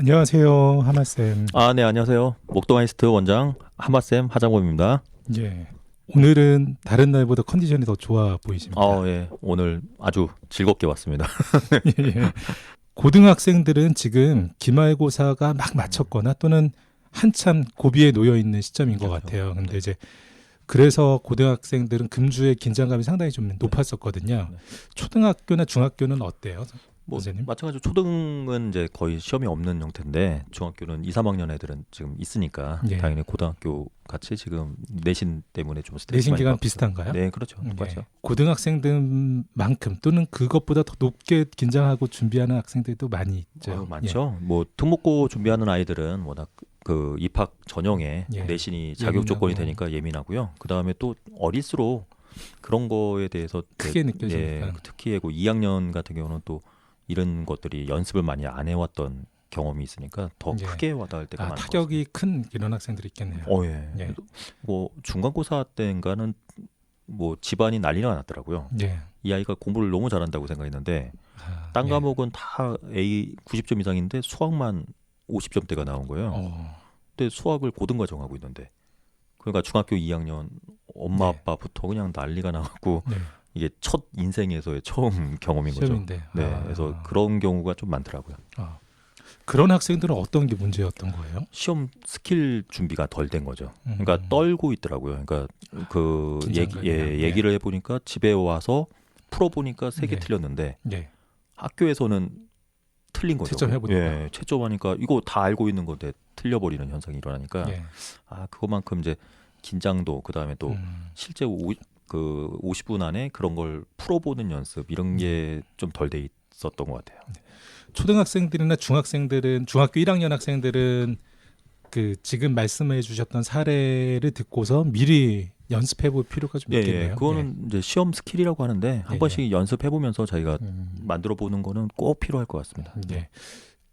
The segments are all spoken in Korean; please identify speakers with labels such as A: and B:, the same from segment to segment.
A: 안녕하세요, 하마쌤.
B: 네, 안녕하세요. 목동아이스트 원장 하마쌤 하장범입니다.
A: 예. 오늘은 다른 날보다 컨디션이 더 좋아 보이십니다.
B: 예. 오늘 아주 즐겁게 왔습니다.
A: 예. 고등학생들은 지금 기말고사가 막 마쳤거나 또는 한참 고비에 놓여 있는 시점인 것
B: 그렇죠.
A: 같아요. 근데
B: 네.
A: 이제 그래서 고등학생들은 금주의 긴장감이 상당히 좀 높았었거든요.
B: 네.
A: 초등학교나 중학교는 어때요, 선생님?
B: 마찬가지로 초등은 이제 거의 시험이 없는 형태인데 중학교는 2, 3학년 애들은 지금 있으니까
A: 예.
B: 당연히 고등학교 같이 지금 내신 때문에 좀 스트레스
A: 내신
B: 많이
A: 기간
B: 받고
A: 비슷한가요?
B: 있어요. 네, 그렇죠.
A: 예.
B: 똑같죠.
A: 고등학생들만큼 또는 그것보다 더 높게 긴장하고 준비하는 학생들도 많이 있죠.
B: 많죠. 뭐 특목고 준비하는 아이들은 워낙 그 입학 전형에
A: 예.
B: 내신이 자격 조건이
A: 예민하고.
B: 되니까 예민하고요. 그 다음에 또 어릴수록 그런 거에 대해서
A: 크게 느껴지니까.
B: 특히 2학년 같은 경우는 또 이런 것들이 연습을 많이 안 해왔던 경험이 있으니까 더
A: 예.
B: 크게 와닿을 때가 많은 것 같습니다.
A: 타격이 큰 이런 학생들이 있겠네요.
B: 예.
A: 예.
B: 뭐 중간고사 때인가는 뭐 집안이 난리가 났더라고요.
A: 예.
B: 이 아이가 공부를 너무 잘한다고 생각했는데 딴
A: 예.
B: 과목은 다 A 90점 이상인데 수학만 50점대가 나온 거예요. 근데 수학을 고등과정 하고 있는데 그러니까 중학교 2학년 엄마
A: 네.
B: 아빠부터 그냥 난리가 나고
A: 네.
B: 이게 첫 인생에서의 처음 경험인 거죠.
A: 시험인데.
B: 네, 그래서 그런 경우가 좀 많더라고요.
A: 그런 학생들은 어떤 게 문제였던 거예요?
B: 시험 스킬 준비가 덜 된 거죠. 그러니까
A: 음.
B: 떨고 있더라고요. 그러니까 그
A: 긴장감이나.
B: 얘기를 해보니까 집에 와서 풀어보니까 3개
A: 네.
B: 틀렸는데
A: 예.
B: 학교에서는 틀린 거죠.
A: 채점해보니까.
B: 예, 채점하니까 이거 다 알고 있는 건데 틀려버리는 현상이 일어나니까
A: 예.
B: 그것만큼 이제 긴장도 그 다음에 또 실제 그 50분 안에 그런 걸 풀어보는 연습 이런 게 좀 덜 돼 있었던 것 같아요.
A: 초등학생들이나 중학생들은 중학교 1학년 학생들은 그 지금 말씀해 주셨던 사례를 듣고서 미리 연습해 볼 필요가 좀 있겠네요.
B: 그거는 이제 시험 스킬이라고 하는데 한
A: 예,
B: 번씩 연습해 보면서 자기가
A: 예.
B: 만들어 보는 거는 꼭 필요할 것 같습니다.
A: 네.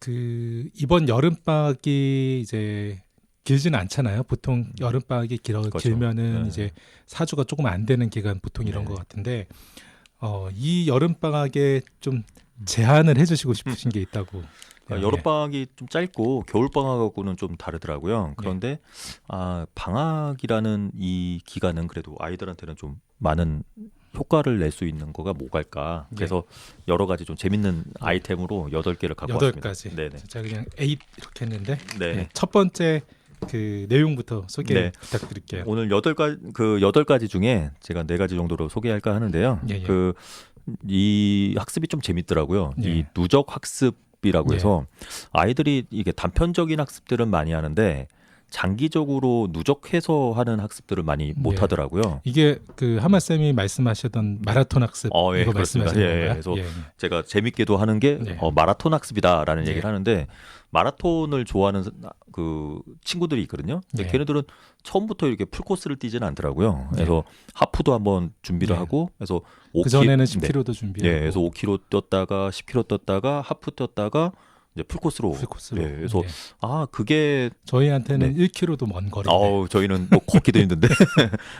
A: 그 이번 여름 방학이 이제 길지는 않잖아요. 보통 여름 방학이
B: 그렇죠.
A: 길면은
B: 네.
A: 이제 4주가 조금 안 되는 기간 보통 이런
B: 네.
A: 것 같은데 이 여름 방학에 좀 제안을 해주시고 싶으신 게 있다고.
B: 여름 방학이 좀 짧고 겨울 방학하고는 좀 다르더라고요. 그런데 방학이라는 이 기간은 그래도 아이들한테는 좀 많은 효과를 낼 수 있는 거가 뭐갈까. 그래서 여러 가지 좀 재밌는 아이템으로 8개를 갖고 왔습니다.
A: 8가지.
B: 네네.
A: 제가 그냥 8 이렇게 했는데
B: 네.
A: 첫 번째 그 내용부터 소개
B: 네.
A: 부탁드릴게요.
B: 오늘 8가지 중에 제가 4가지 정도로 소개할까 하는데요.
A: 예.
B: 이 학습이 좀 재밌더라고요.
A: 예.
B: 이 누적 학습이라고 해서 아이들이 이게 단편적인 학습들은 많이 하는데 장기적으로 누적해서 하는 학습들을 많이 못 하더라고요.
A: 이게 그 하마 쌤이 말씀하셨던 마라톤 학습
B: 예,
A: 이거
B: 그렇습니다.
A: 말씀하시는
B: 예,
A: 건가요?
B: 그래서 제가 재밌게도 하는 게 마라톤 학습이다라는 얘기를 하는데 마라톤을 좋아하는 그 친구들이 있거든요. 근데 걔네들은 처음부터 이렇게 풀코스를 뛰지는 않더라고요. 그래서 하프도 한번 준비를 하고 그래서
A: 그 전에는 10km도 준비하고
B: 그래서 5km 뛰었다가 10km 뛰었다가 하프 뛰었다가 이제 풀코스로. 그래서 그게
A: 저희한테는 1km도 먼 거리네.
B: 저희는 뭐 걷기도 힘든데.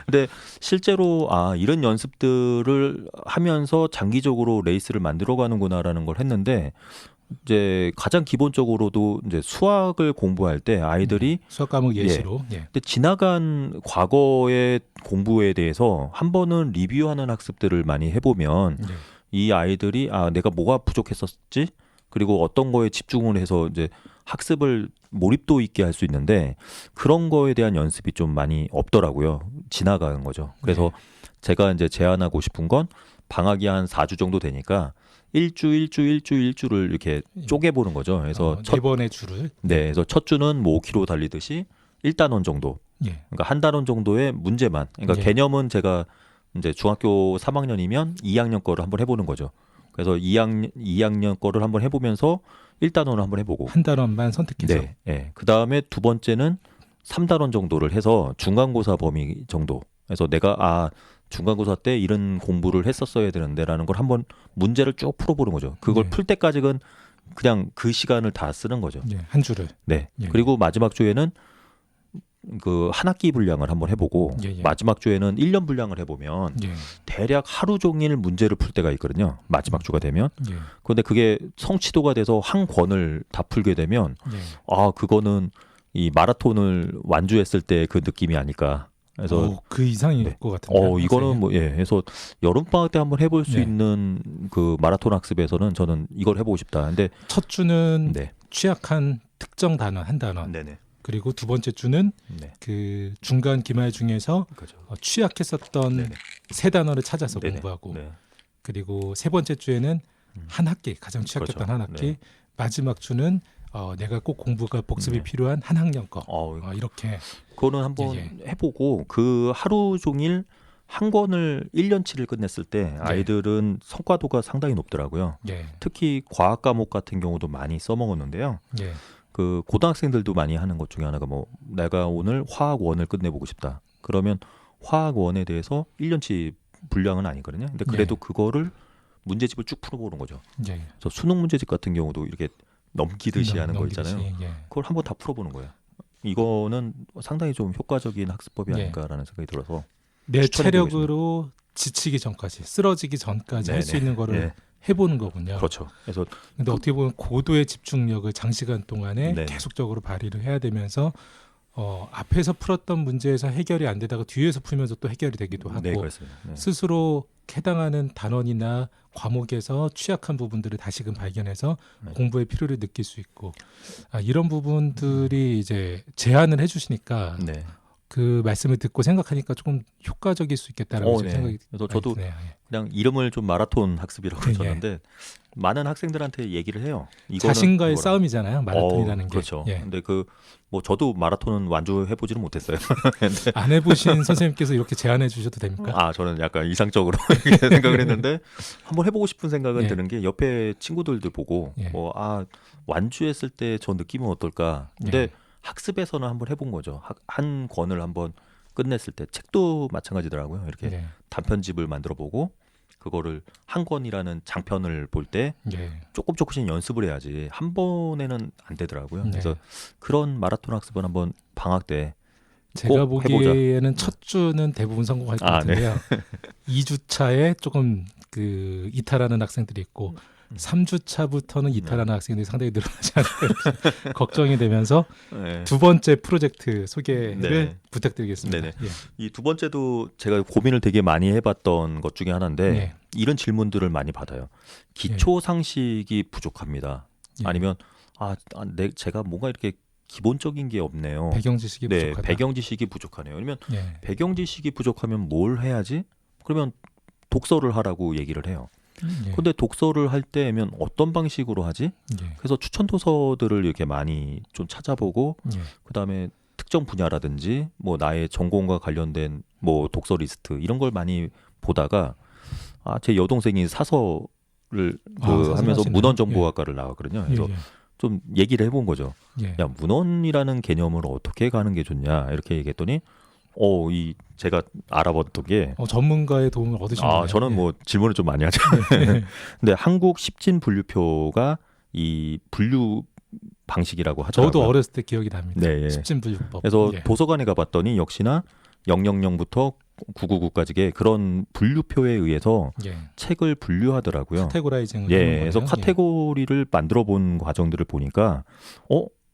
B: 근데 실제로 이런 연습들을 하면서 장기적으로 레이스를 만들어 가는구나라는 걸 했는데 이제 가장 기본적으로도 이제 수학을 공부할 때 아이들이
A: 수학 과목 예시로.
B: 근데 지나간 과거의 공부에 대해서 한 번은 리뷰하는 학습들을 많이 해보면 이 아이들이 내가 뭐가 부족했었지? 그리고 어떤 거에 집중을 해서 이제 학습을 몰입도 있게 할 수 있는데 그런 거에 대한 연습이 좀 많이 없더라고요. 지나가는 거죠. 그래서 제가 이제 제안하고 싶은 건 방학이 한 4주 정도 되니까 일주를 이렇게 쪼개보는 거죠. 그래서
A: 네 번의 주를.
B: 그래서 첫 주는 뭐 5km 달리듯이 1단원 정도. 그러니까 한 단원 정도의 문제만. 그러니까 개념은 제가 이제 중학교 3학년이면 2학년 거를 한번 해보는 거죠. 그래서 2학년 거를 한번 해보면서 1단원을 한번 해보고
A: 한 단원만 선택해서.
B: 그 다음에 두 번째는 3단원 정도를 해서 중간고사 범위 정도. 그래서 내가 중간고사 때 이런 공부를 했었어야 되는데라는 걸 한번 문제를 쭉 풀어보는 거죠. 그걸 풀 때까지는 그냥 그 시간을 다 쓰는 거죠.
A: 한 주를.
B: 그리고 마지막 주에는 그 한 학기 분량을 한번 해보고
A: 예, 예.
B: 마지막 주에는 1년 분량을 해보면
A: 예.
B: 대략 하루 종일 문제를 풀 때가 있거든요. 마지막 주가 되면.
A: 예.
B: 그런데 그게 성취도가 돼서 한 권을 다 풀게 되면
A: 예.
B: 아 그거는 이 마라톤을 완주했을 때 그 느낌이 아닐까. 그래서
A: 그 이상일
B: 네.
A: 것 같은데.
B: 이거는 뭐 예. 그래서 여름 방학 때 한번 해볼 수
A: 네.
B: 있는 그 마라톤 학습에서는 저는 이걸 해보고 싶다. 근데
A: 첫 주는
B: 네,
A: 취약한 특정 단원 한 단원.
B: 네네,
A: 그리고 두 번째 주는
B: 네,
A: 그 중간 기말 중에서
B: 그죠.
A: 취약했었던
B: 네네.
A: 세 단어를 찾아서
B: 네네.
A: 공부하고
B: 네.
A: 그리고 세 번째 주에는 한 학기 가장 취약했던
B: 그렇죠.
A: 한 학기
B: 네.
A: 마지막 주는 내가 꼭 공부가 복습이
B: 네.
A: 필요한 한 학년 거 이렇게
B: 그거는 한번
A: 예,
B: 해보고 그 하루 종일 한 권을 1년치를 끝냈을 때 아이들은 성과도가 상당히 높더라고요.
A: 예,
B: 특히 과학 과목 같은 경우도 많이 써먹었는데요.
A: 예,
B: 그 고등학생들도 많이 하는 것 중에 하나가 뭐 내가 오늘 화학 원을 끝내보고 싶다. 그러면 화학 원에 대해서 1년치 분량은 아니거든요. 근데 그래도 그거를 문제집을 쭉 풀어보는 거죠.
A: 예.
B: 그래서 수능 문제집 같은 경우도 이렇게 넘기듯이 하는 거
A: 넘기듯이,
B: 있잖아요.
A: 예.
B: 그걸 한번 다 풀어보는 거예요. 이거는 상당히 좀 효과적인 학습법이
A: 예.
B: 아닐까라는 생각이 들어서
A: 내
B: 추천해드리고
A: 체력으로 지치기 전까지 쓰러지기 전까지 할 수
B: 네네.
A: 있는 거를
B: 예.
A: 해보는 거군요.
B: 그렇죠. 그래서
A: 근데 어떻게 보면 고도의 집중력을 장시간 동안에
B: 네네.
A: 계속적으로 발휘를 해야 되면서 앞에서 풀었던 문제에서 해결이 안 되다가 뒤에서 풀면서 또 해결이 되기도 하고
B: 네, 그렇습니다. 네.
A: 스스로 해당하는 단원이나 과목에서 취약한 부분들을 다시금 발견해서
B: 네.
A: 공부의 필요를 느낄 수 있고 이런 부분들이 이제 제안을 해주시니까
B: 네.
A: 그 말씀을 듣고 생각하니까 조금 효과적일 수 있겠다라는
B: 네.
A: 생각이
B: 그래서 저도
A: 드네요.
B: 그냥 이름을 좀 마라톤 학습이라고
A: 예.
B: 줬는데 많은 학생들한테 얘기를 해요. 이거는
A: 자신과의
B: 그거랑.
A: 싸움이잖아요. 마라톤이라는 게.
B: 그렇죠.
A: 예.
B: 근데 뭐 저도 마라톤은 완주해 보지는 못했어요. 근데
A: 안 해보신 선생님께서 이렇게 제안해 주셔도 됩니까?
B: 저는 약간 이상적으로 이렇게 생각을 했는데 한번 해보고 싶은 생각은
A: 예.
B: 드는 게 옆에 친구들도 보고
A: 예.
B: 완주했을 때 저 느낌은 어떨까. 근데
A: 예.
B: 학습에서는 한번 해본 거죠. 한 권을 한번 끝냈을 때 책도 마찬가지더라고요. 이렇게
A: 예.
B: 단편집을 만들어 보고 그거를 한 권이라는 장편을 볼 때
A: 예.
B: 조금씩 연습을 해야지 한 번에는 안 되더라고요.
A: 네.
B: 그래서 그런 마라톤 학습은 한번 방학 때
A: 제가
B: 꼭
A: 보기에는 첫 주는 대부분 성공할 것
B: 네.
A: 같은데요. 2주 차에 조금 그 이탈하는 학생들이 있고 3주 차부터는 이탈하는 학생들이 상당히 늘어나지 않을까 걱정이 되면서
B: 네.
A: 두 번째 프로젝트 소개를
B: 네.
A: 부탁드리겠습니다.
B: 네네.
A: 예.
B: 이 두 번째도 제가 고민을 되게 많이 해봤던 것 중에 하나인데
A: 네.
B: 이런 질문들을 많이 받아요. 기초 상식이 부족합니다.
A: 예.
B: 아니면 제가 뭔가 이렇게 기본적인 게 없네요.
A: 배경 지식이
B: 네,
A: 부족하다.
B: 배경 지식이 부족하네요. 아니면
A: 예.
B: 배경 지식이 부족하면 뭘 해야지? 그러면 독서를 하라고 얘기를 해요.
A: 예.
B: 근데 독서를 할 때면 어떤 방식으로 하지?
A: 예.
B: 그래서 추천 도서들을 이렇게 많이 좀 찾아보고
A: 예.
B: 그다음에 특정 분야라든지 뭐 나의 전공과 관련된 뭐 독서 리스트 이런 걸 많이 보다가 제 여동생이 사서를 하면서
A: 사서하시나요?
B: 문헌정보학과를 나왔거든요. 그래서
A: 예.
B: 좀 얘기를 해본 거죠.
A: 예.
B: 야, 문헌이라는 개념을 어떻게 가는 게 좋냐 이렇게 얘기했더니 제가 알아봤던 게
A: 전문가의 도움을 얻으신 거예요.
B: 저는 뭐 질문을 좀 많이 하죠.
A: 예.
B: 근데 한국 십진 분류표가 이 분류 방식이라고 하더라고요.
A: 저도 어렸을 때 기억이 납니다.
B: 네, 예.
A: 십진분류법.
B: 그래서
A: 예.
B: 도서관에 가봤더니 역시나 000부터 999까지의 그런 분류표에 의해서
A: 예.
B: 책을 분류하더라고요.
A: 카테고라이징을
B: 예,
A: 하는 거네요.
B: 그래서 카테고리를 만들어 본 과정들을 보니까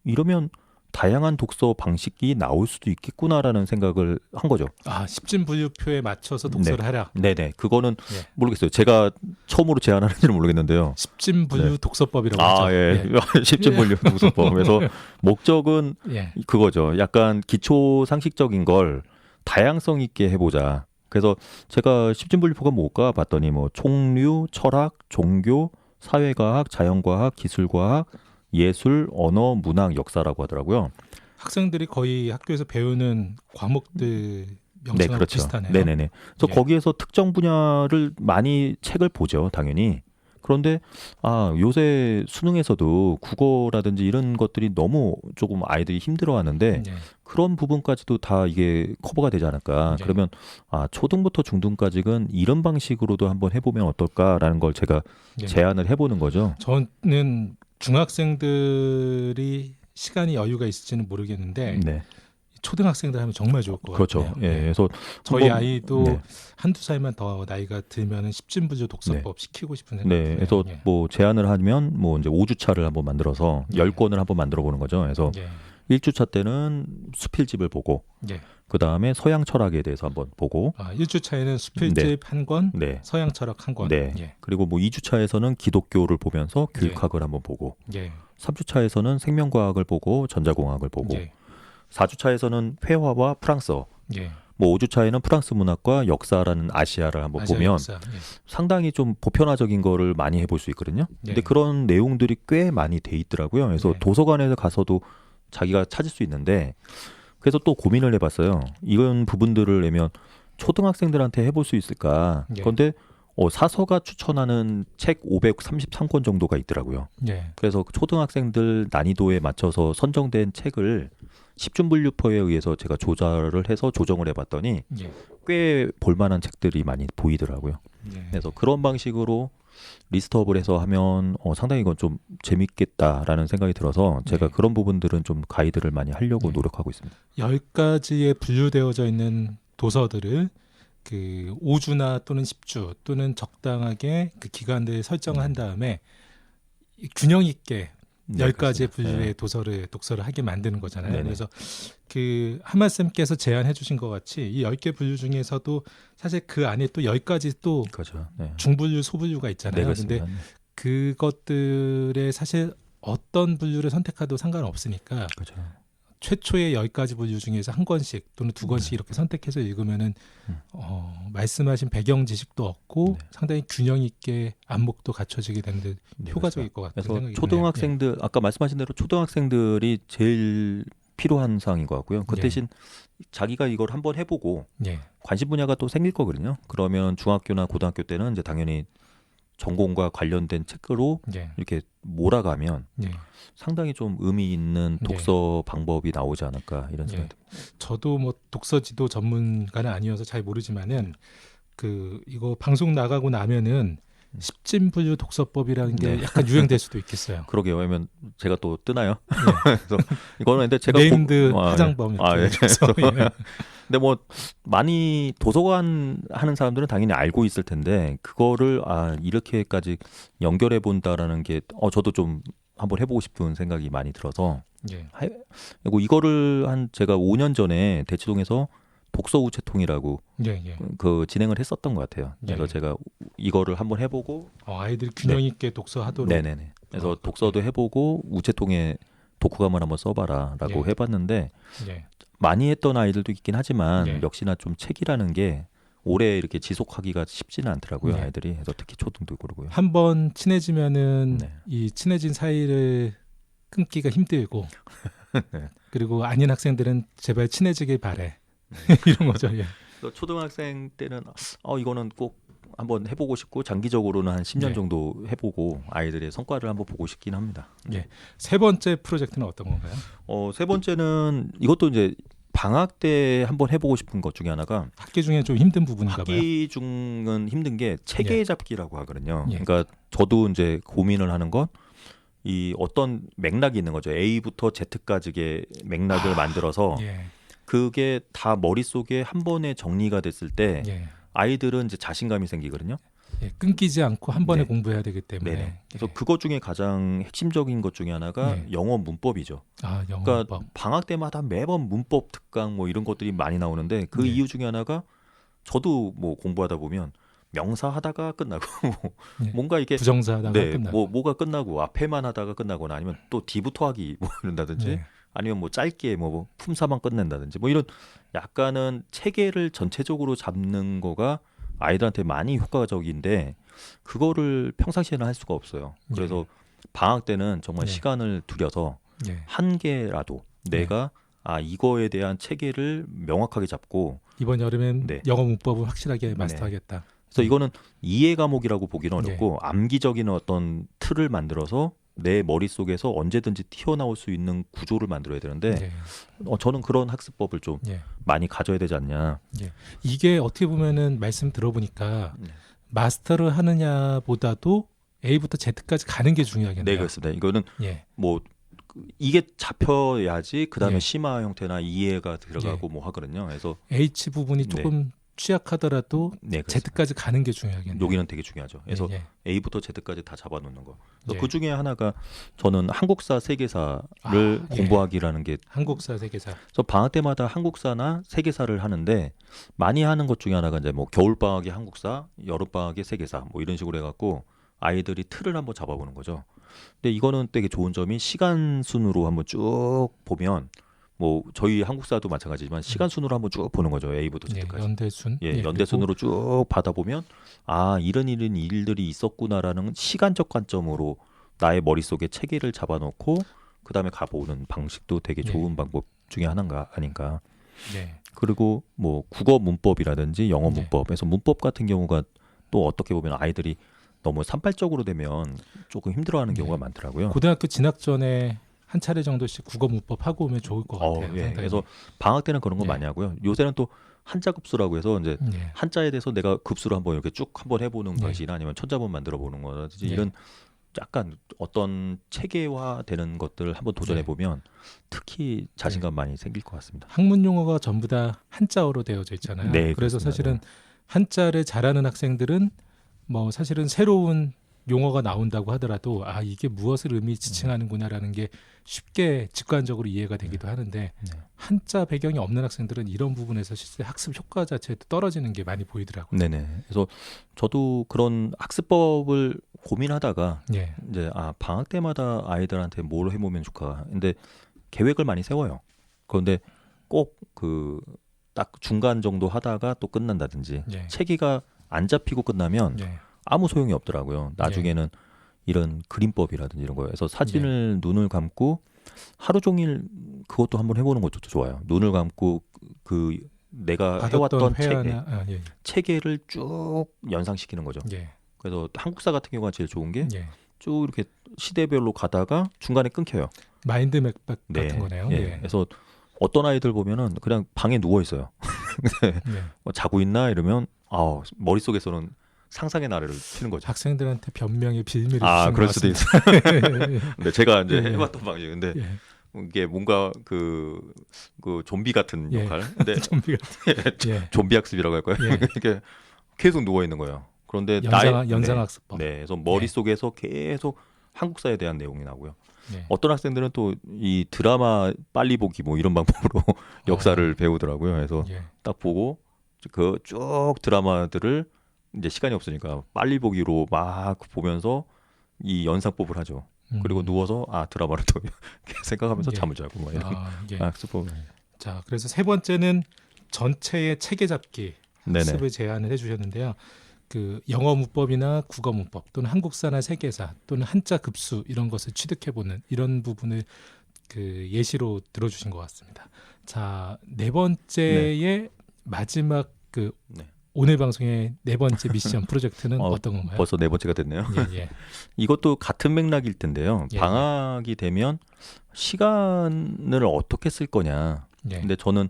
B: 이러면 다양한 독서 방식이 나올 수도 있겠구나라는 생각을 한 거죠.
A: 십진분류표에 맞춰서 독서를 하라.
B: 네네, 그거는
A: 예.
B: 모르겠어요. 제가 처음으로 제안하는지는 모르겠는데요.
A: 십진분류
B: 네.
A: 독서법이라고 하죠.
B: 예. 십진분류 독서법에서 목적은
A: 예.
B: 그거죠. 약간 기초 상식적인 걸 다양성 있게 해보자. 그래서 제가 십진분류표가 뭘까 봤더니 뭐 총류, 철학, 종교, 사회과학, 자연과학, 기술과학, 예술, 언어, 문학, 역사라고 하더라고요.
A: 학생들이 거의 학교에서 배우는 과목들 명칭하고
B: 그렇죠.
A: 비슷하네요.
B: 네네네. 그래서
A: 예.
B: 거기에서 특정 분야를 많이 책을 보죠, 당연히. 그런데 요새 수능에서도 국어라든지 이런 것들이 너무 조금 아이들이 힘들어하는데
A: 예.
B: 그런 부분까지도 다 이게 커버가 되지 않을까.
A: 예.
B: 그러면 초등부터 중등까지는 이런 방식으로도 한번 해보면 어떨까라는 걸 제가
A: 예.
B: 제안을 해보는 거죠.
A: 저는 중학생들이 시간이 여유가 있을지는 모르겠는데
B: 네.
A: 초등학생들 하면 정말 좋을 것
B: 그렇죠.
A: 같아요.
B: 예, 그래서
A: 저희
B: 한번-
A: 아이도
B: 네.
A: 한두 살만 더 나이가 들면은 10진분류 독서법 시키고 싶은 생각.
B: 네, 그래서 뭐 제안을 하면 뭐 이제 5주차를 한번 만들어서
A: 예.
B: 10권을 한번 만들어 보는 거죠. 그래서
A: 예.
B: 1주차 때는 수필집을 보고
A: 예.
B: 그 다음에 서양 철학에 대해서 한번 보고
A: 1주차에는 수필집 한 권,
B: 네.
A: 서양 철학 한 권.
B: 네.
A: 예.
B: 그리고 뭐 2주차에서는 기독교를 보면서 교육학을 한번 보고
A: 예.
B: 3주차에서는 생명과학을 보고 전자공학을 보고
A: 예.
B: 4주차에서는 회화와 프랑스어
A: 예.
B: 뭐 5주차에는 프랑스 문학과 역사라는 아시아를 한번
A: 아시아
B: 보면
A: 역사. 예.
B: 상당히 좀 보편화적인 거를 많이 해볼 수 있거든요. 근데
A: 예.
B: 그런 내용들이 꽤 많이 돼 있더라고요. 그래서
A: 예.
B: 도서관에 가서도 자기가 찾을 수 있는데 그래서 또 고민을 해봤어요. 이런 부분들을 내면 초등학생들한테 해볼 수 있을까?
A: 예.
B: 그런데 사서가 추천하는 책 533권 정도가 있더라고요.
A: 예.
B: 그래서 초등학생들 난이도에 맞춰서 선정된 책을 10중 분류표에 의해서 제가 조사를 해서 조정을 해봤더니
A: 예.
B: 꽤 볼만한 책들이 많이 보이더라고요.
A: 예.
B: 그래서 그런 방식으로 리스트업을 해서 하면 상당히 이건 좀 재밌겠다라는 생각이 들어서 제가
A: 네.
B: 그런 부분들은 좀 가이드를 많이 하려고
A: 네.
B: 노력하고 있습니다.
A: 10가지에 분류되어져 있는 도서들을 그 5주나 또는 10주 또는 적당하게 그 기간들 설정을 한 다음에 균형 있게
B: 네,
A: 10가지의
B: 그렇습니다.
A: 분류의
B: 네.
A: 독서를 하게 만드는 거잖아요.
B: 네네.
A: 그래서 그 한말씀께서 제안해 주신 것 같이 이 10개 분류 중에서도 사실 그 안에 또 10가지 또
B: 그렇죠. 네.
A: 중분류, 소분류가
B: 네,
A: 있잖아요. 근데
B: 그렇습니다.
A: 그것들에 사실 어떤 분류를 선택해도 상관없으니까
B: 그렇죠.
A: 최초의 10가지 분류 중에서 한 권씩 또는 두 권씩 이렇게 선택해서 읽으면은
B: 음.
A: 말씀하신 배경 지식도 얻고
B: 네.
A: 상당히 균형 있게 안목도 갖춰지게 되는데
B: 네,
A: 효과적일 것 같은
B: 그래서
A: 생각이
B: 초등학생들 아까 말씀하신 대로 초등학생들이 제일 필요한 사항인 것 같고요. 그
A: 예.
B: 대신 자기가 이걸 한번 해보고
A: 예.
B: 관심 분야가 또 생길 거거든요. 그러면 중학교나 고등학교 때는 이제 당연히 전공과 관련된 책으로
A: 예.
B: 이렇게 몰아가면
A: 예.
B: 상당히 좀 의미 있는 독서 방법이 나오지 않을까 이런 생각이 듭니다.
A: 저도 뭐 독서지도 전문가는 아니어서 잘 모르지만은 그 이거 방송 나가고 나면은 10진 분류 독서법이라는 게
B: 네.
A: 약간 유행될 수도 있겠어요.
B: 그러게요. 왜냐면 제가 또 뜨나요?
A: 네.
B: 그래서 이거는 근데 제가
A: 네임드
B: 아,
A: 하장범 이렇게
B: 예.
A: 해서, 예.
B: 근데 뭐 많이 도서관 하는 사람들은 당연히 알고 있을 텐데 그거를 이렇게까지 연결해 본다라는 게 저도 좀 한번 해보고 싶은 생각이 많이 들어서
A: 예.
B: 그리고 이거를 한 제가 5년 전에 대치동에서 독서 우체통이라고
A: 예, 예.
B: 그 진행을 했었던 것 같아요. 그래서
A: 예.
B: 제가 이거를 한번 해보고
A: 아이들이 균형 있게 독서하도록.
B: 네네네. 그래서 독서도 해보고 우체통에 독후감을 한번 써봐라라고
A: 예.
B: 해봤는데
A: 예.
B: 많이 했던 아이들도 있긴 하지만
A: 예.
B: 역시나 좀 책이라는 게 오래 이렇게 지속하기가 쉽지는 않더라고요.
A: 네.
B: 아이들이. 그래서 특히 초등도 그러고요.
A: 한번 친해지면은
B: 네.
A: 이 친해진 사이를 끊기가 힘들고
B: 네.
A: 그리고 아닌 학생들은 제발 친해지길 바래. 이런 거죠. 예.
B: 그래서 초등학생 때는 이거는 꼭 한번 해보고 싶고 장기적으로는 한 10년
A: 네.
B: 정도 해보고 아이들의 성과를 한번 보고 싶긴 합니다.
A: 세 번째 프로젝트는 어떤 건가요?
B: 세 번째는 이것도 이제 방학 때 한번 해보고 싶은 것 중에 하나가
A: 학기 중에 좀 힘든 부분인가 봐요.
B: 학기 중은 힘든 게 체계 잡기라고 하거든요.
A: 예.
B: 그러니까 저도 이제 고민을 하는 건 이 어떤 맥락이 있는 거죠. A부터 Z까지의 맥락을 만들어서
A: 예.
B: 그게 다 머릿속에 한 번에 정리가 됐을 때
A: 예.
B: 아이들은 이제 자신감이 생기거든요.
A: 예. 끊기지 않고 한 번에
B: 네.
A: 공부해야 되기 때문에.
B: 네네. 그래서
A: 예.
B: 그것 중에 가장 핵심적인 것 중에 하나가
A: 예.
B: 영어 문법이죠.
A: 영어법.
B: 그러니까 방학 때마다 매번 문법 특강 뭐 이런 것들이 많이 나오는데 그
A: 네.
B: 이유 중에 하나가 저도 뭐 공부하다 보면 명사 하다가 끝나고
A: 네.
B: 뭔가 이게
A: 부정사하다가 끝나고.
B: 뭐가 끝나고 앞에만 하다가 끝나거나 아니면 또 뒤부터 하기 뭐 이런다든지
A: 네.
B: 아니면 뭐 짧게 뭐 품사만 끝낸다든지 뭐 이런 약간은 체계를 전체적으로 잡는 거가 아이들한테 많이 효과적인데 그거를 평상시에는 할 수가 없어요. 그래서 방학 때는 정말
A: 네.
B: 시간을 들여서
A: 예.
B: 한 개라도 내가 이거에 대한 체계를 명확하게 잡고
A: 이번 여름엔
B: 네.
A: 영어 문법을 확실하게 마스터하겠다.
B: 그래서 이거는 이해 과목이라고 보기는 어렵고 암기적인 어떤 틀을 만들어서 내 머릿속에서 언제든지 튀어나올 수 있는 구조를 만들어야 되는데
A: 예.
B: 저는 그런 학습법을 좀
A: 예.
B: 많이 가져야 되지 않냐.
A: 이게 어떻게 보면은 말씀 들어보니까
B: 네.
A: 마스터를 하느냐보다도 A부터 Z까지 가는 게 중요하겠네요.
B: 네, 그렇습니다. 이거는
A: 예.
B: 뭐 이게 잡혀야지 그다음에
A: 예.
B: 심화 형태나 이해가 들어가고 뭐 하거든요. 그래서
A: H 부분이 조금 취약하더라도
B: 네, 그렇습니다.
A: Z까지 가는 게 중요하겠네요.
B: 여기는 되게 중요하죠. 그래서
A: 예,
B: A부터 Z까지 다 잡아놓는 거. 그래서
A: 예.
B: 그 중에 하나가 저는 한국사 세계사를
A: 예.
B: 공부하기라는 게
A: 한국사 세계사.
B: 그래서 방학 때마다 한국사나 세계사를 하는데 많이 하는 것 중에 하나가 이제 뭐 겨울 방학에 한국사, 여름 방학에 세계사 뭐 이런 식으로 해갖고 아이들이 틀을 한번 잡아보는 거죠. 근데 이거는 되게 좋은 점이 시간 순으로 한번 쭉 보면 뭐 저희 한국사도 마찬가지지만 시간 순으로 한번 쭉 보는 거죠. A부터
A: 예,
B: Z까지.
A: 연대순.
B: 예, 연대순으로 쭉 받아보면 아 이런 일들이 있었구나라는 시간적 관점으로 나의 머릿속에 체계를 잡아놓고 그 다음에 가보는 방식도 되게 좋은
A: 네.
B: 방법 중에 하나인가 아닌가.
A: 네.
B: 그리고 뭐 국어 문법이라든지 영어
A: 네.
B: 문법에서 문법 같은 경우가 또 어떻게 보면 아이들이 너무 산발적으로 되면 조금 힘들어하는
A: 네.
B: 경우가 많더라고요.
A: 고등학교 진학 전에 한 차례 정도씩 국어 문법 하고 오면 좋을 것 같아요.
B: 예.
A: 상당히.
B: 그래서 방학 때는 그런 거
A: 네.
B: 많이 하고요. 요새는 또 한자 급수라고 해서 이제
A: 예.
B: 한자에 대해서 내가 급수를 한번 이렇게 쭉 한번 해보는
A: 네.
B: 것이나 아니면 천자문 만들어 보는 거라든지
A: 네.
B: 이런 약간 어떤 체계화되는 것들 한번 도전해 보면 특히 자신감 많이 생길 것 같습니다.
A: 학문 용어가 전부 다 한자어로 되어져 있잖아요.
B: 네,
A: 그래서
B: 그렇습니다.
A: 사실은 한자를 잘하는 학생들은 뭐 사실은 새로운 용어가 나온다고 하더라도 아 이게 무엇을 의미 지칭하는구나라는 게 쉽게 직관적으로 이해가 되기도 하는데
B: 네.
A: 한자 배경이 없는 학생들은 이런 부분에서 실제 학습 효과 자체도 떨어지는 게 많이 보이더라고요.
B: 네네. 그래서 저도 그런 학습법을 고민하다가
A: 예.
B: 이제 방학 때마다 아이들한테 뭘 해보면 좋을까. 근데 계획을 많이 세워요. 그런데 꼭 그 딱 중간 정도 하다가 또 끝난다든지
A: 예.
B: 체계가 안 잡히고 끝나면
A: 예.
B: 아무 소용이 없더라고요. 나중에는 이런 그림법이라든지 이런 거에서 사진을 눈을 감고 하루 종일 그것도 한번 해보는 것도 좋아요. 눈을 감고 그 내가 해왔던
A: 회화나 예.
B: 체계를 쭉 연상시키는 거죠.
A: 예.
B: 그래서 한국사 같은 경우가 제일 좋은 게 쭉
A: 예.
B: 이렇게 시대별로 가다가 중간에 끊겨요.
A: 마인드맵 같은
B: 네.
A: 거네요.
B: 예.
A: 예.
B: 그래서 어떤 아이들 보면은 그냥 방에 누워 있어요.
A: 예.
B: 뭐 자고 있나 이러면 머릿속에서는 상상의 나래를 치는 거죠.
A: 학생들한테 변명의 빌미를 주신
B: 그럴
A: 것
B: 수도
A: 같습니다.
B: 있어요. 근데 제가 이제
A: 예.
B: 해봤던 방식. 근데
A: 예.
B: 이게 뭔가 그 좀비 같은
A: 예.
B: 역할. 근데
A: 좀비가 예.
B: 좀비 학습이라고 할까요?
A: 예.
B: 이렇게 계속 누워 있는 거예요. 그런데
A: 연상학습법.
B: 네, 그래서 머릿속에서 계속 한국사에 대한 내용이 나오고요.
A: 예.
B: 어떤 학생들은 또 이 드라마 빨리 보기 뭐 이런 방법으로 역사를 배우더라고요. 그래서
A: 예.
B: 딱 보고 그 쭉 드라마들을 이제 시간이 없으니까 빨리 보기로 막 보면서 이 연상법을 하죠. 그리고 누워서 드라마를 또 생각하면서
A: 예.
B: 잠을 자고 뭐 이런
A: 예.
B: 학습법.
A: 자, 그래서 세 번째는 전체의 체계 잡기
B: 네네.
A: 학습을 제안을 해주셨는데요. 그 영어 문법이나 국어 문법 또는 한국사나 세계사 또는 한자 급수 이런 것을 취득해보는 이런 부분을 그 예시로 들어주신 것 같습니다. 자, 네 번째의 마지막 그
B: 네.
A: 오늘 방송의 네 번째 미션 프로젝트는 어떤 건가요?
B: 벌써 네 번째가 됐네요.
A: 예, 예.
B: 이것도 같은 맥락일 텐데요.
A: 예.
B: 방학이 되면 시간을 어떻게 쓸 거냐.
A: 예.
B: 근데 저는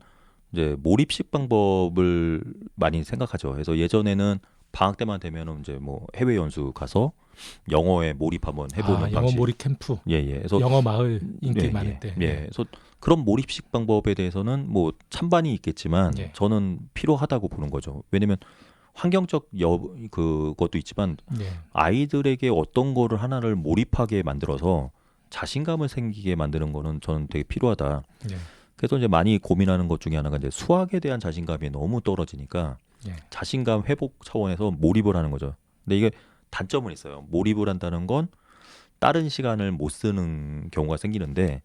B: 이제 몰입식 방법을 많이 생각하죠. 그래서 예전에는 방학 때만 되면은 이제 뭐 해외 연수 가서 영어에 몰입 한번 해보는
A: 영어
B: 방식.
A: 몰입 캠프,
B: 예. 그래서
A: 영어 마을 인기
B: 예,
A: 많을 때.
B: 예. 그래서 그런 몰입식 방법에 대해서는 뭐 찬반이 있겠지만
A: 예.
B: 저는 필요하다고 보는 거죠. 왜냐면 환경적 그것도 있지만
A: 예.
B: 아이들에게 어떤 거를 하나를 몰입하게 만들어서 자신감을 생기게 만드는 거는 저는 되게 필요하다.
A: 예.
B: 그래서 이제 많이 고민하는 것 중에 하나가 이제 수학에 대한 자신감이 너무 떨어지니까
A: 예.
B: 자신감 회복 차원에서 몰입을 하는 거죠. 근데 이게 단점은 있어요. 몰입을 한다는 건 다른 시간을 못 쓰는 경우가 생기는데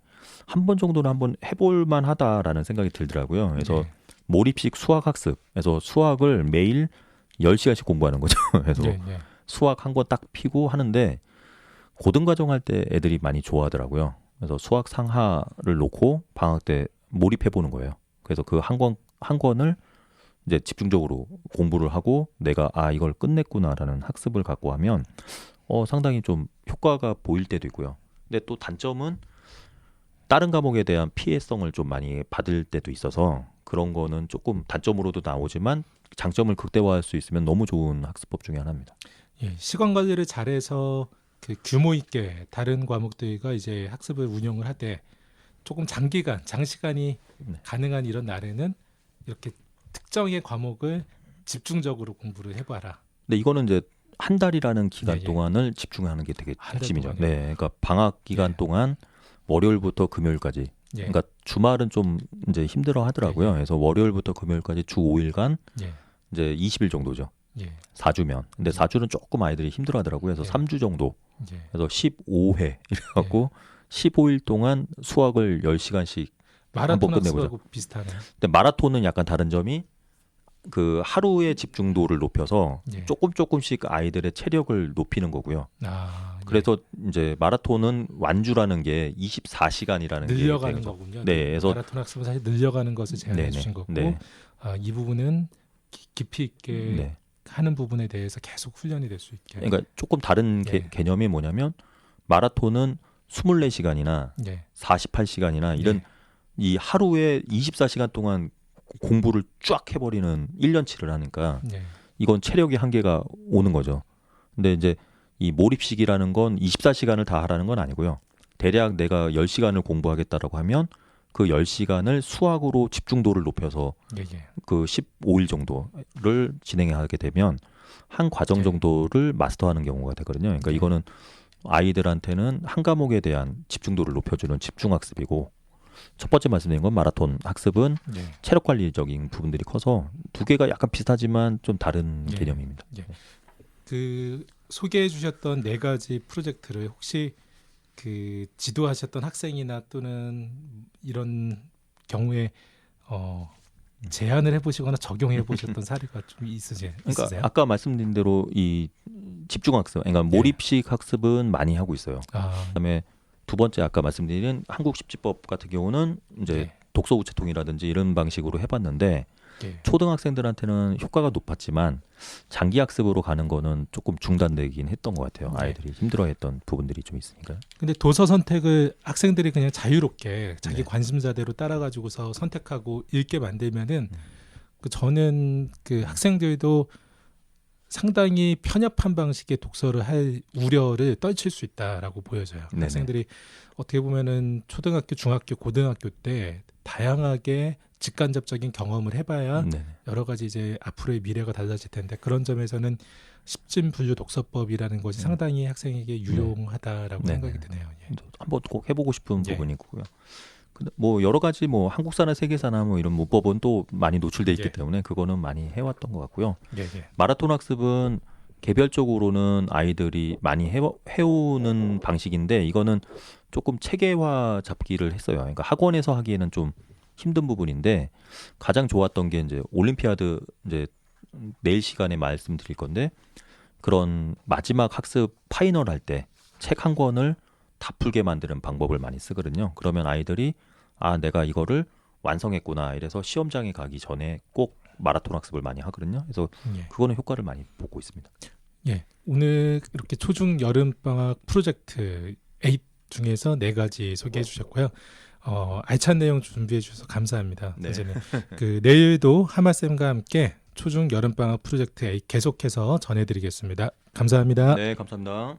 B: 한 번 정도는 한번 해볼 만하다라는 생각이 들더라고요. 그래서
A: 예.
B: 몰입식 수학 학습. 그래서 수학을 매일 10시간씩 공부하는 거죠. 그래서
A: 예. 예.
B: 수학 한 권 딱 피고 하는데 고등과정 할 때 애들이 많이 좋아하더라고요. 그래서 수학 상하를 놓고 방학 때 몰입해 보는 거예요. 그래서 그 한 권을 이제 집중적으로 공부를 하고 내가 이걸 끝냈구나라는 학습을 갖고 하면 상당히 좀 효과가 보일 때도 있고요. 근데 또 단점은 다른 과목에 대한 피해성을 좀 많이 받을 때도 있어서 그런 거는 조금 단점으로도 나오지만 장점을 극대화할 수 있으면 너무 좋은 학습법 중에 하나입니다.
A: 예. 시간 관리를 잘해서 그 규모 있게 다른 과목들과 이제 학습을 운영을 하되 조금 장시간이
B: 네.
A: 가능한 이런 날에는 이렇게 특정의 과목을 집중적으로 공부를 해봐라.
B: 근데 이거는 이제 한 달이라는 기간
A: 예, 예.
B: 동안을 집중하는 게 되게
A: 한달
B: 핵심이죠.
A: 동안이요?
B: 네, 그러니까 방학 기간
A: 예.
B: 동안 월요일부터 금요일까지.
A: 예.
B: 그러니까 주말은 좀 이제 힘들어 하더라고요.
A: 예, 예.
B: 그래서 월요일부터 금요일까지 주 5일간
A: 예.
B: 이제 20일 정도죠.
A: 예.
B: 4주면. 근데 4주는 조금 아이들이 힘들어 하더라고요. 그래서
A: 예.
B: 3주 정도.
A: 예.
B: 그래서 15회 이래갖고 15일 동안 수학을 10시간씩
A: 마라톤
B: 한번 끝내보자.
A: 학습하고 비슷하네요.
B: 근데 마라톤은 약간 다른 점이 그 하루의 집중도를 높여서
A: 예.
B: 조금씩 아이들의 체력을 높이는 거고요.
A: 아, 예.
B: 그래서 이제 마라톤은 완주라는 게 24시간이라는 게
A: 늘려가는
B: 되죠.
A: 거군요.
B: 네, 그래서
A: 마라톤 학습은 사실 늘려가는 것을 제안해
B: 네네.
A: 주신 거고
B: 네.
A: 이 부분은 깊이 있게
B: 네.
A: 하는 부분에 대해서 계속 훈련이 될 수 있게.
B: 그러니까 조금 다른
A: 예.
B: 개념이 뭐냐면 마라톤은 24시간이나
A: 예.
B: 48시간이나 이런
A: 예.
B: 이 하루에 24시간 동안 공부를 쫙 해버리는 1년치를 하니까
A: 예.
B: 이건 체력의 한계가 오는 거죠. 근데 이제 이 몰입식이라는 건 24시간을 다 하라는 건 아니고요. 대략 내가 10시간을 공부하겠다라고 하면 그 10시간을 수학으로 집중도를 높여서
A: 예. 예.
B: 그 15일 정도를 진행하게 되면 한 과정
A: 예.
B: 정도를 마스터하는 경우가 되거든요. 그러니까
A: 예.
B: 이거는 아이들한테는 한 과목에 대한 집중도를 높여주는 집중학습이고 첫 번째 말씀드린 건 마라톤 학습은
A: 예.
B: 체력 관리적인 부분들이 커서 두 개가 약간 비슷하지만 좀 다른
A: 예.
B: 개념입니다.
A: 그 소개해 주셨던 네 가지 프로젝트를 혹시 그 지도하셨던 학생이나 또는 이런 경우에 제안을 해보시거나 적용해 보셨던 사례가 좀 있으세요?
B: 그러니까 아까 말씀드린 대로 이 집중학습, 그러니까 몰입식 학습은 많이 하고 있어요. 그다음에 두 번째 아까 말씀드린 한국 십지법 같은 경우는 이제
A: 예.
B: 독서 우체통이라든지 이런 방식으로 해봤는데
A: 예.
B: 초등학생들한테는 효과가 높았지만 장기 학습으로 가는 거는 조금 중단되긴 했던 것 같아요.
A: 네.
B: 아이들이 힘들어했던 부분들이 좀 있으니까요.
A: 근데 도서 선택을 학생들이 그냥 자유롭게 자기
B: 네.
A: 관심사대로 따라가지고서 선택하고 읽게 만들면은 저는 그 학생들도 상당히 편협한 방식의 독서를 할 우려를 떨칠 수 있다라고 보여져요.
B: 네네.
A: 학생들이 어떻게 보면은 초등학교, 중학교, 고등학교 때 다양하게 직간접적인 경험을 해봐야
B: 네.
A: 여러 가지 이제 앞으로의 미래가 달라질 텐데 그런 점에서는 십진분류 독서법이라는 것이 상당히 학생에게 유용하다라고
B: 네네.
A: 생각이 드네요. 예.
B: 한번 꼭 해보고 싶은
A: 예.
B: 부분이고요. 근데 뭐 여러 가지 뭐 한국사나 세계사나 뭐 이런 문법은 또 많이 노출돼 있기
A: 예.
B: 때문에 그거는 많이 해왔던 것 같고요.
A: 예, 예.
B: 마라톤 학습은 개별적으로는 아이들이 많이 해오는 방식인데 이거는 조금 체계화 잡기를 했어요. 그러니까 학원에서 하기에는 좀 힘든 부분인데 가장 좋았던 게 이제 올림피아드 이제 내일 시간에 말씀드릴 건데 그런 마지막 학습 파이널 할 때 책 한 권을 다 풀게 만드는 방법을 많이 쓰거든요. 그러면 아이들이 내가 이거를 완성했구나 이래서 시험장에 가기 전에 꼭 마라톤 학습을 많이 하거든요. 그래서
A: 예.
B: 그거는 효과를 많이 보고 있습니다.
A: 예. 오늘 이렇게 초중 여름 방학 프로젝트 8 중에서 네 가지 소개해 주셨고요. 알찬 내용 준비해 주셔서 감사합니다.
B: 네.
A: 선생님. 그 내일도 하마쌤과 함께 초중 여름 방학 프로젝트 8 계속해서 전해드리겠습니다. 감사합니다.
B: 네, 감사합니다.